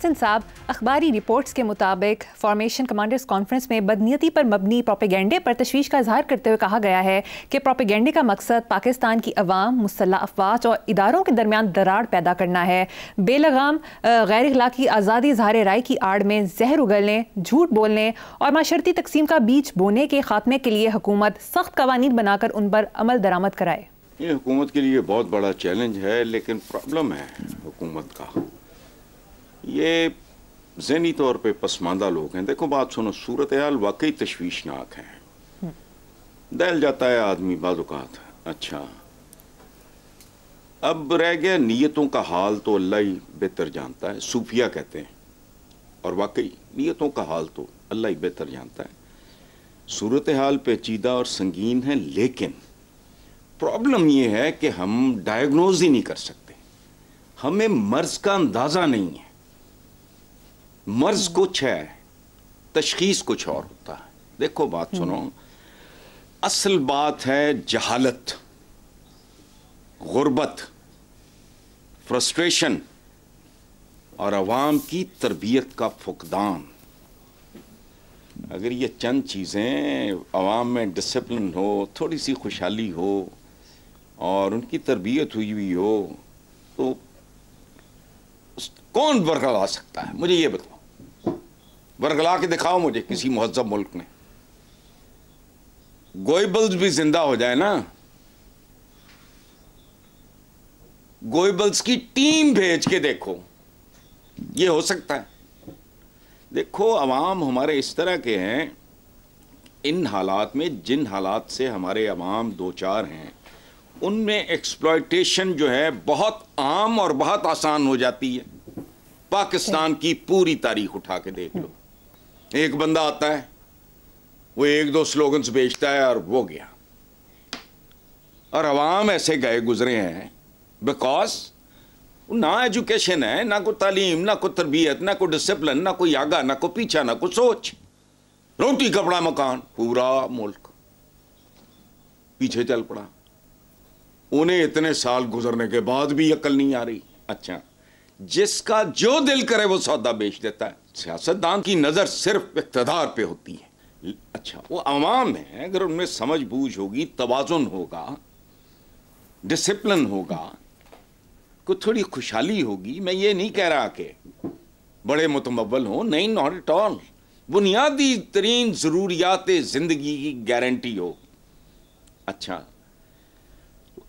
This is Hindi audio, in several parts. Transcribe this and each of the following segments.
हसन साहब, अखबारी रिपोर्ट्स के मुताबिक फॉर्मेशन कमांडर्स कॉन्फ्रेंस में बदनीयती पर मबनी प्रोपेगेंडे पर तशवीश का इजहार करते हुए कहा गया है कि प्रोपेगेंडे का मकसद पाकिस्तान की अवाम, मुसल्लह अफवाज और इदारों के दरमियान दरार पैदा करना है। बेलगाम गैर इखलाकी आज़ादी इजहार राय की आड़ में जहर उगलने, झूठ बोलने और माशरती तकसीम का बीज बोने के खात्मे के लिए हुकूमत सख्त कवानीन बनाकर उन पर अमल दरामद कराए। ये हुकूमत के लिए बहुत बड़ा चैलेंज है, लेकिन प्रॉब्लम है हुकूमत का, ये ज़हनी तौर पे पसमानदा लोग हैं। देखो बात सुनो, सूरत हाल वाकई तशवीशनाक है, दहल जाता है आदमी बाज़-औक़ात। अच्छा, अब रह गया नीयतों का हाल, तो अल्लाह ही बेहतर जानता है, सूफिया कहते हैं, और वाकई नीयतों का हाल तो अल्लाह ही बेहतर जानता है। सूरत हाल पेचीदा और संगीन है, लेकिन प्रॉब्लम ये है कि हम डायग्नोज ही नहीं कर सकते, हमें मर्ज का अंदाजा नहीं है। मर्ज कुछ है, तशखीस कुछ और होता है। देखो बात सुनो, असल बात है जहालत, गुर्बत, फ्रस्ट्रेशन और अवाम की तरबियत का फुकदान। अगर ये चंद चीज़ें अवाम में डिसिप्लिन हो, थोड़ी सी खुशहाली हो और उनकी तरबियत हुई हुई हो, तो कौन बरगला सकता है? मुझे ये बताओ, बरगला के दिखाओ मुझे किसी मुहज्जब मुल्क में। गोएबल्स भी जिंदा हो जाए ना, गोएबल्स की टीम भेज के देखो, ये हो सकता है? देखो अवाम हमारे इस तरह के हैं, इन हालात में, जिन हालात से हमारे अवाम दो चार हैं, उनमें एक्सप्लॉयटेशन जो है बहुत आम और बहुत आसान हो जाती है। पाकिस्तान की पूरी तारीख उठा के देख लो, एक बंदा आता है, वो एक दो स्लोगन्स बेचता है और वो गया, और अवाम ऐसे गए गुजरे हैं बिकॉज ना एजुकेशन है, ना कोई तालीम, ना कोई तरबियत, ना कोई डिसिप्लिन, ना कोई आगा, ना कोई पीछा, ना कोई सोच। रोटी कपड़ा मकान, पूरा मुल्क पीछे चल पड़ा। उन्हें इतने साल गुजरने के बाद भी अकल नहीं आ रही। अच्छा, जिसका जो दिल करे वो सौदा बेच देता है। सियासतदान की नजर सिर्फ इक़्तिदार पे होती है। अच्छा, वो अवाम है, अगर उनमें समझ बूझ होगी, तवाज़ुन होगा, डिसिप्लिन होगा, को थोड़ी खुशहाली होगी। मैं ये नहीं कह रहा कि बड़े मुतमव्वल हो, नहीं, नॉट एट ऑल। बुनियादी तरीन ज़रूरियात ज़िंदगी की गारंटी हो। अच्छा,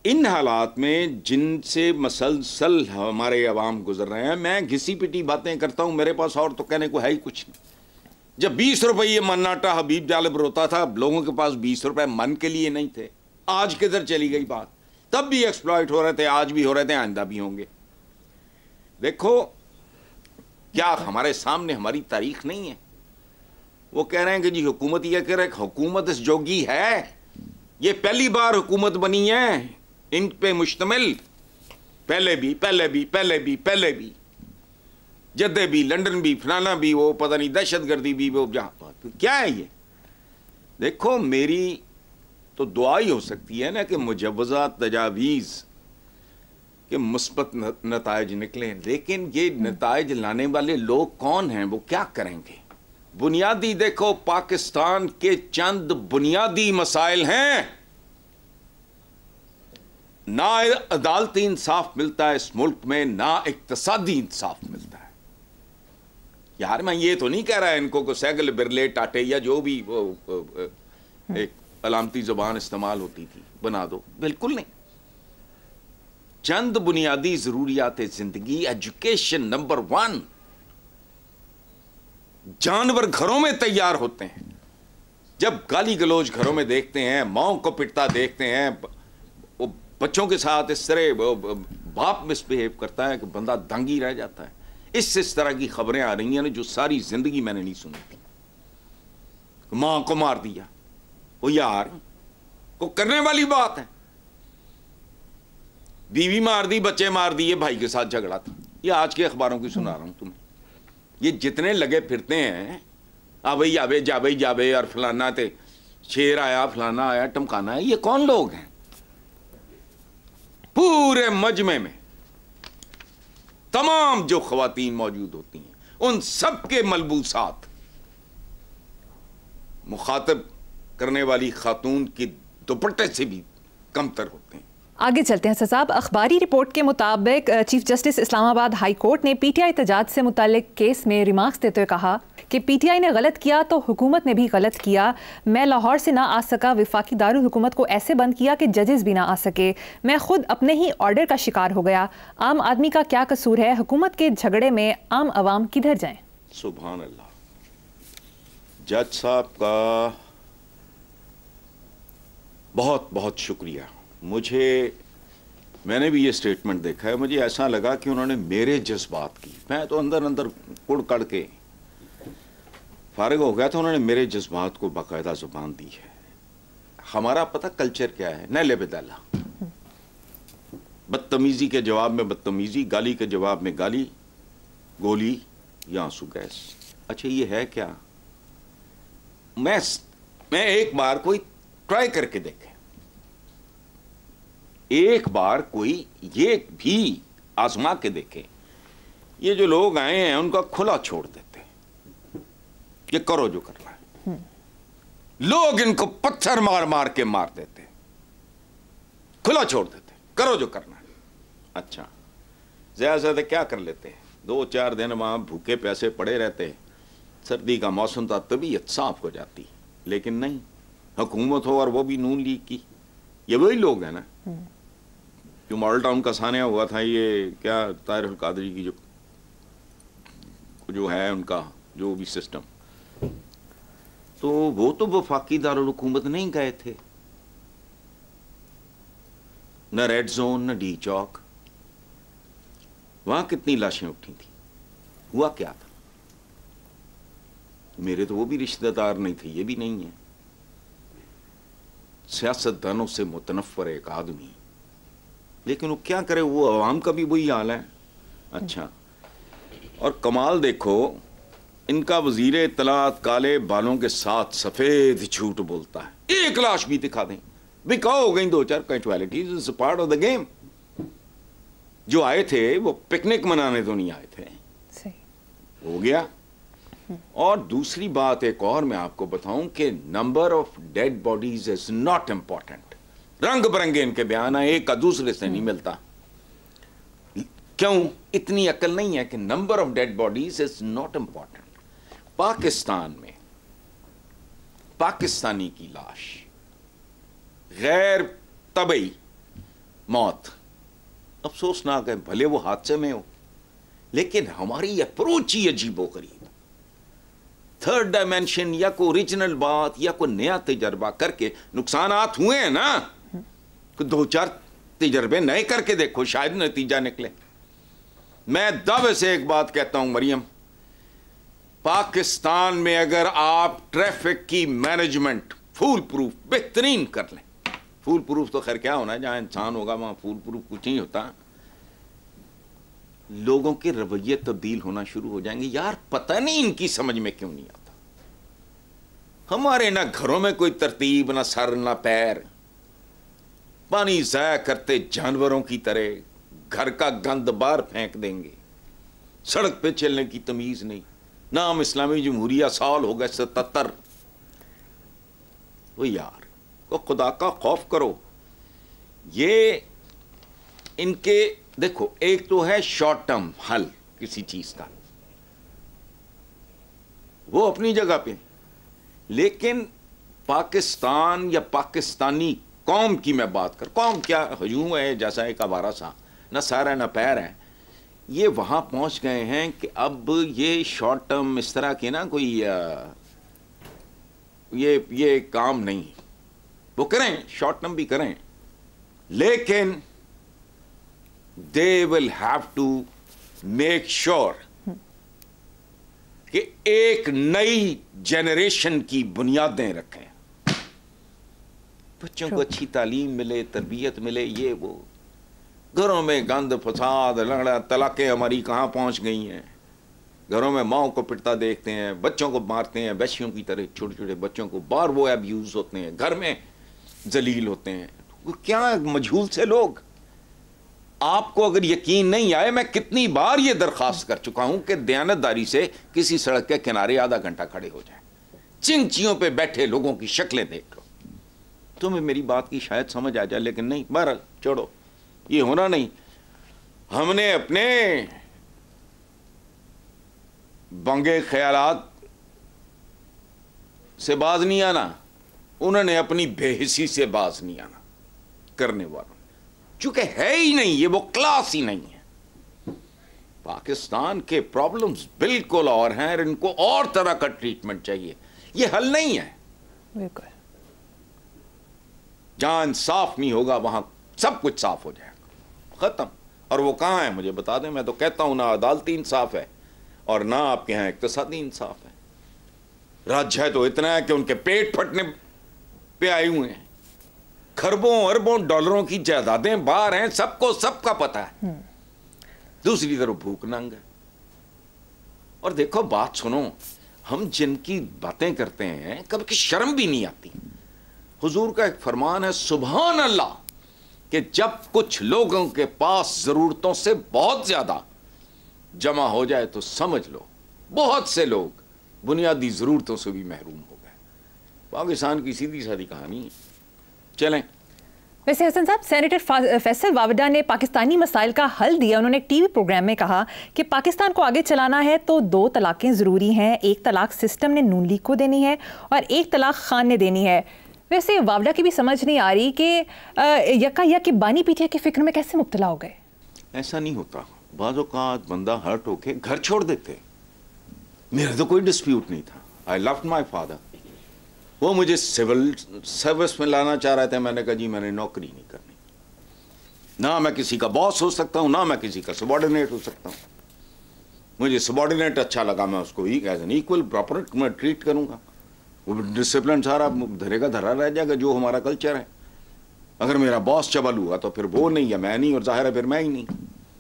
इन हालात में जिनसे मसलसल हमारे अवाम गुजर रहे हैं, मैं घिसी पिटी बातें करता हूँ, मेरे पास और तो कहने को है ही कुछ नहीं। जब 20 रुपये मन आटा हबीब जालिब रोता था, लोगों के पास 20 रुपये मन के लिए नहीं थे। आज किधर चली गई बात? तब भी एक्सप्लॉइट हो रहे थे, आज भी हो रहे थे, आइंदा भी होंगे। देखो, क्या हमारे सामने हमारी तारीख नहीं है? वो कह रहे हैं कि जी हुकूमत ये कह रहे, हुकूमत इस जोगी है, ये पहली बार हुकूमत बनी है इन पे मुश्तमिल। पहले भी जद्दे भी, लंदन भी, फलाना भी, वो पता नहीं दहशतगर्दी भी, वो जहां क्या है ये? देखो, मेरी तो दुआ ही हो सकती है ना कि मुजव्वज़ा तजावीज़ के मुस्बत नताइज निकले, लेकिन ये नताइज लाने वाले लोग कौन हैं? वो क्या करेंगे? बुनियादी देखो, पाकिस्तान के चंद बुनियादी मसाइल हैं। ना अदालती इंसाफ मिलता है इस मुल्क में, ना इक्तसादी इंसाफ मिलता है। यार मैं ये तो नहीं कह रहा है इनको को सैगल बिरले टाटे या जो भी वो एक अलामती ज़बान इस्तेमाल होती थी बना दो, बिल्कुल नहीं। चंद बुनियादी ज़रूरियात ज़िंदगी, एजुकेशन नंबर 1। जानवर घरों में तैयार होते हैं। जब गाली गलौज घरों में देखते हैं, माओ को पिटता देखते हैं, वो बच्चों के साथ इस तरह बाप मिसबिहेव करता है कि बंदा दंग ही रह जाता है। इस तरह की खबरें आ रही हैं जो सारी जिंदगी मैंने नहीं सुनी थी। मां को मार दिया, वो यार को करने वाली बात है। बीवी मार दी, बच्चे मार दिए, भाई के साथ झगड़ा था। ये आज के अखबारों की सुना रहा हूं तुम्हें। ये जितने लगे फिरते हैं, भाई जावे और फलाना थे, शेर आया, फलाना आया, टमकाना है, ये कौन लोग हैं? पूरे मजमे में तमाम जो ख्वातीन मौजूद होती हैं उन सब के मलबूसात मुखातब करने वाली खातून की दुपट्टे से भी कमतर होते हैं। आगे चलते हैं साहब। अखबारी रिपोर्ट के मुताबिक chief justice Islamabad high court ने पीटीआई एहतजाज से मुतालिक केस में रिमार्क्स देते हुए कहा कि पीटीआई ने गलत किया तो हुकूमत ने भी गलत किया। मैं लाहौर से ना आ सका, वफाकी दारुल हुकूमत को ऐसे बंद किया कि जजेस भी ना आ सके। मैं खुद अपने ही ऑर्डर का शिकार हो गया। आम आदमी का क्या कसूर है? हुकूमत के झगड़े में आम आवाम किधर जाएं? सुभान अल्लाह। जज साहब का बहुत बहुत शुक्रिया। मैंने भी ये स्टेटमेंट देखा है, मुझे ऐसा लगा कि उन्होंने मेरे जज्बात की, मैं तो अंदर अंदर कुड़ कड़ के फारिग हो गया था, उन्होंने मेरे जज्बात को बाकायदा जुबान दी है। हमारा पता कल्चर क्या है, नैले बेदाला, बदतमीजी के जवाब में बदतमीजी, गाली के जवाब में गाली, गोली या आंसू गैस। अच्छा ये है क्या? मैं एक बार कोई ट्राई करके देखे, एक बार कोई ये भी आजमा के देखे। ये जो लोग आए हैं उनका खुला छोड़ देते, ये करो जो करना है। लोग इनको पत्थर मार मार के मार देते, खुला छोड़ देते, करो जो करना है। अच्छा ज्यादा से ज्यादा क्या कर लेते हैं, 2-4 दिन वहां भूखे प्यासे पड़े रहते, सर्दी का मौसम था, तबीयत साफ हो जाती। लेकिन नहीं, हुकूमत हो और वो भी नून लीग की। ये वही लोग हैं ना जो मॉडल टाउन का सानिया हुआ था, ये क्या ताहिर अल कादरी की जो है उनका जो भी सिस्टम, तो वो तो वफाकी दारुल हुकूमत नहीं गए थे, न रेड जोन न डी चौक। वहां कितनी लाशें उठी थी, हुआ क्या था? मेरे तो वो भी रिश्तेदार नहीं थे, ये भी नहीं है। सियासतदानों से मुतनफ्फर एक आदमी, लेकिन वो क्या करे, वो अवाम का भी वही हाल है। अच्छा, और कमाल देखो, इनका वजीर इत्तलात काले बालों के साथ सफेद झूठ बोलता है। एक लाश भी दिखा दें, बिकाओ हो गई 2-4 casualties, part of the game. जो आए थे वो पिकनिक मनाने तो नहीं आए थे, सही हो गया। और दूसरी बात एक और मैं आपको बताऊं कि number of dead bodies is not important. रंग बिरंगे इनके बयान है, एक का दूसरे से नहीं मिलता। क्यों? इतनी अकल नहीं है कि number of dead bodies is not important. Pakistan में पाकिस्तानी की लाश गैर तबई मौत अफसोसनाक है, भले वो हादसे में हो, लेकिन हमारी अप्रोच ही अजीबोगरीब। थर्ड डायमेंशन या कोई ओरिजिनल बात या कोई नया तजर्बा करके नुकसानात हुए हैं ना, तो 2-4 तजर्बे नए करके देखो, शायद नतीजा निकले। मैं दावे से एक बात कहता हूं मरियम, पाकिस्तान में अगर आप ट्रैफिक की मैनेजमेंट फूल प्रूफ बेहतरीन कर लें, फूल प्रूफ तो खैर क्या होना, जहां इंसान होगा वहां फूल प्रूफ कुछ नहीं होता, लोगों के रवैये तब्दील होना शुरू हो जाएंगे। यार पता नहीं इनकी समझ में क्यों नहीं आता। हमारे ना घरों में कोई तरतीब, ना सर ना पैर, पानी ज़ाया करते जानवरों की तरह, घर का गंद बाहर फेंक देंगे, सड़क पे चलने की तमीज नहीं। नाम इस्लामी जमहूरिया, साल हो गए 77। वो यार को खुदा का खौफ करो। ये इनके देखो, एक तो है शॉर्ट टर्म हल किसी चीज का, वो अपनी जगह पे, लेकिन पाकिस्तान या पाकिस्तानी कौम की मैं बात कर, कौम क्या हजूम है जैसा एक आवारा सा, ना सर है ना पैर है। ये वहां पहुंच गए हैं कि अब ये शॉर्ट टर्म इस तरह के ना कोई ये काम नहीं, वो करें शॉर्ट टर्म भी करें, लेकिन they will have to make sure कि एक नई जनरेशन की बुनियादें रखें, बच्चों को अच्छी तालीम मिले, तरबियत मिले। ये वो घरों में गंद फसाद लड़ाई तलाकें हमारी कहाँ पहुंच गई हैं। घरों में माओ को पिटता देखते हैं, बच्चों को मारते हैं वैश्यों की तरह, छोटे छोटे बच्चों को बार वो अब्यूज होते हैं, घर में जलील होते हैं। क्या मजहूल से लोग आपको अगर यकीन नहीं आए, मैं कितनी बार ये दरखास्त कर चुका हूं कि दयानतदारी से किसी सड़क के किनारे आधा घंटा खड़े हो जाए, चिंचियों पे बैठे लोगों की शक्लें देख लो, तुम्हें मेरी बात की शायद समझ आ जाए। लेकिन नहीं, बहरहाल छोड़ो, ये होना नहीं। हमने अपने बंगे ख्यालात से बाज नहीं आना, उन्होंने अपनी बेहिसी से बाज नहीं आना करने वालों, चूंकि है ही नहीं, ये वो क्लास ही नहीं है। पाकिस्तान के प्रॉब्लम्स बिल्कुल और हैं और इनको और तरह का ट्रीटमेंट चाहिए, ये हल नहीं है। बिल्कुल, जहां इंसाफ नहीं होगा वहां सब कुछ साफ हो जाएगा, खत्म। और वो कहां है मुझे बता दें। मैं तो कहता हूं ना अदालती इंसाफ है और ना आपके यहां इक्तिसादी इंसाफ है। राज्य तो इतना है कि उनके पेट फटने पे आए हुए हैं, खरबों अरबों डॉलरों की जायदादें बाहर हैं, सबको सबका पता है। दूसरी तरफ भूख नंग है। और देखो बात सुनो, हम जिनकी बातें करते हैं कभी शर्म भी नहीं आती। हुजूर का एक फरमान है, सुभान अल्लाह, कि जब कुछ लोगों के पास जरूरतों से बहुत ज्यादा जमा हो जाए तो समझ लो बहुत से लोग बुनियादी जरूरतों से भी महरूम हो गए। पाकिस्तान की सीधी सादी कहानी है। चलें। वैसे हसन साहब, सेनेटर फैसल वावडा ने पाकिस्तानी मसाइल का हल दिया। उन्होंने एक टीवी प्रोग्राम में कहा कि पाकिस्तान को आगे चलाना है तो 2 तलाकें ज़रूरी हैं। 1 तलाक सिस्टम ने नून लीग को देनी है और 1 तलाक खान ने देनी है। वैसे वावडा की भी समझ नहीं आ रही कि यका बानी पीछे की फिक्र में कैसे मुब्तला हो गए। ऐसा नहीं होता, बाज़ औक़ात बंदा हर्ट होके घर छोड़ देते। मेरा तो कोई डिस्प्यूट नहीं था। I loved my father. वो मुझे सिविल सर्विस में लाना चाह रहे थे। मैंने कहा जी मैंने नौकरी नहीं करनी, ना मैं किसी का बॉस हो सकता हूँ ना मैं किसी का सबॉर्डिनेट हो सकता हूँ। मुझे सबॉर्डिनेट अच्छा लगा, मैं उसको ही एज एन इक्वल प्रॉपर मैं ट्रीट करूँगा। वो डिसिप्लिन सारा धरे का धरा रह जाएगा जो हमारा कल्चर है। अगर मेरा बॉस चबल हुआ तो फिर वो नहीं है, मैं नहीं, और जाहिर है फिर मैं ही नहीं।